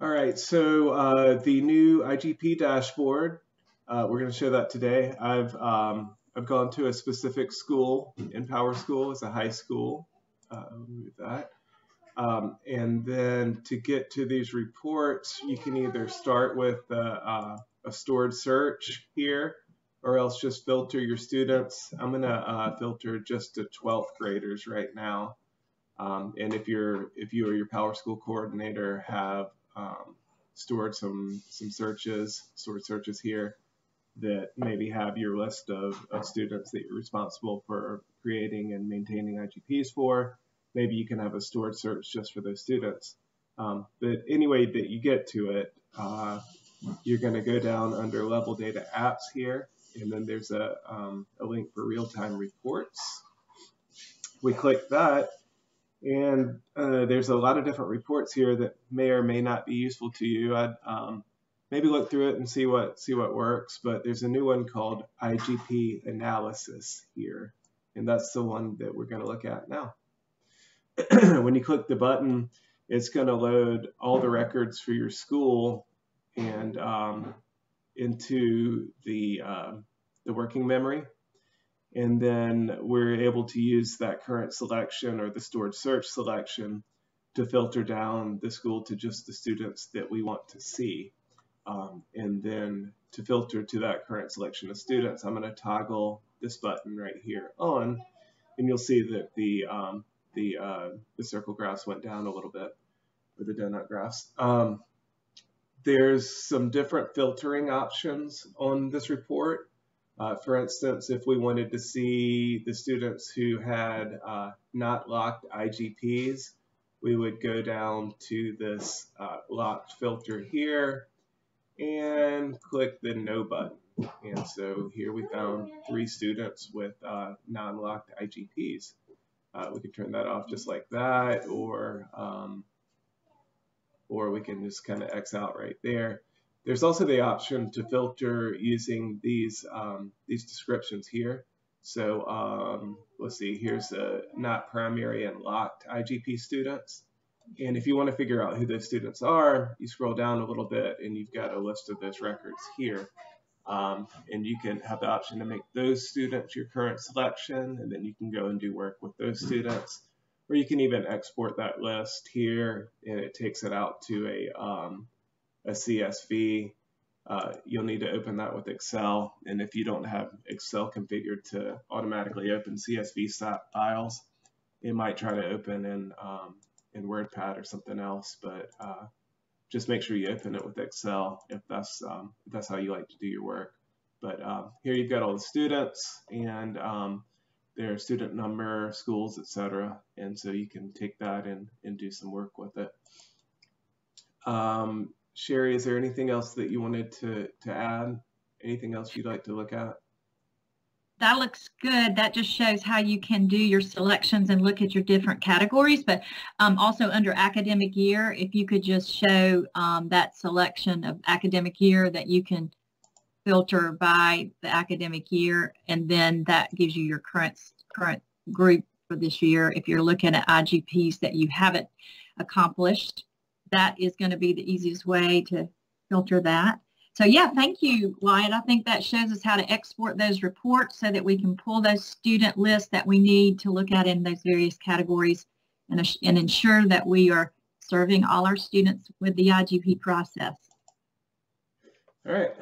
All right, so the new IGP dashboard, we're going to show that today. I've gone to a specific school in PowerSchool. It's a high school. Remove that. And then to get to these reports, you can either start with a stored search here, or else just filter your students. I'm going to filter just the 12th graders right now. And if you or your PowerSchool coordinator have stored some stored searches here that maybe have your list of students that you're responsible for creating and maintaining IGPs for, maybe you can have a stored search just for those students. But anyway that you get to it, you're going to go down under Level Data Apps here, and then there's a link for real-time reports. We click that, and there's a lot of different reports here that may or may not be useful to you. I'd maybe look through it and see what works, but there's a new one called IGP Analysis here, and that's the one that we're going to look at now. When you click the button, it's going to load all the records for your school and into the working memory. And then we're able to use that current selection or the stored search selection to filter down the school to just the students that we want to see. And then to filter to that current selection of students, I'm going to toggle this button right here on, and you'll see that the circle graphs went down a little bit, or the donut graphs. There's some different filtering options on this report. For instance, if we wanted to see the students who had not locked IGPs, we would go down to this locked filter here and click the no button. And so here we found 3 students with non-locked IGPs. We can turn that off just like that, or we can just kind of X out right there. There's also the option to filter using these descriptions here. So let's see, here's not primary and locked IGP students. And if you want to figure out who those students are, you scroll down a little bit and you've got a list of those records here. And you can have the option to make those students your current selection, and then you can go and do work with those students. Or you can even export that list here, and it takes it out to a CSV. You'll need to open that with Excel, and if you don't have Excel configured to automatically open CSV files, it might try to open in WordPad or something else, but just make sure you open it with Excel if that's how you like to do your work. But here you've got all the students and their student number, schools, etc., and so you can take that and do some work with it. Sherry, is there anything else that you wanted to add? Anything else you'd like to look at? That looks good. That just shows how you can do your selections and look at your different categories. But also under academic year, if you could just show that selection of academic year that you can filter by the academic year, and then that gives you your current group for this year. If you're looking at IGPs that you haven't accomplished, that is going to be the easiest way to filter that. So yeah, thank you, Wyatt. I think that shows us how to export those reports so that we can pull those student lists that we need to look at in those various categories and ensure that we are serving all our students with the IGP process. All right.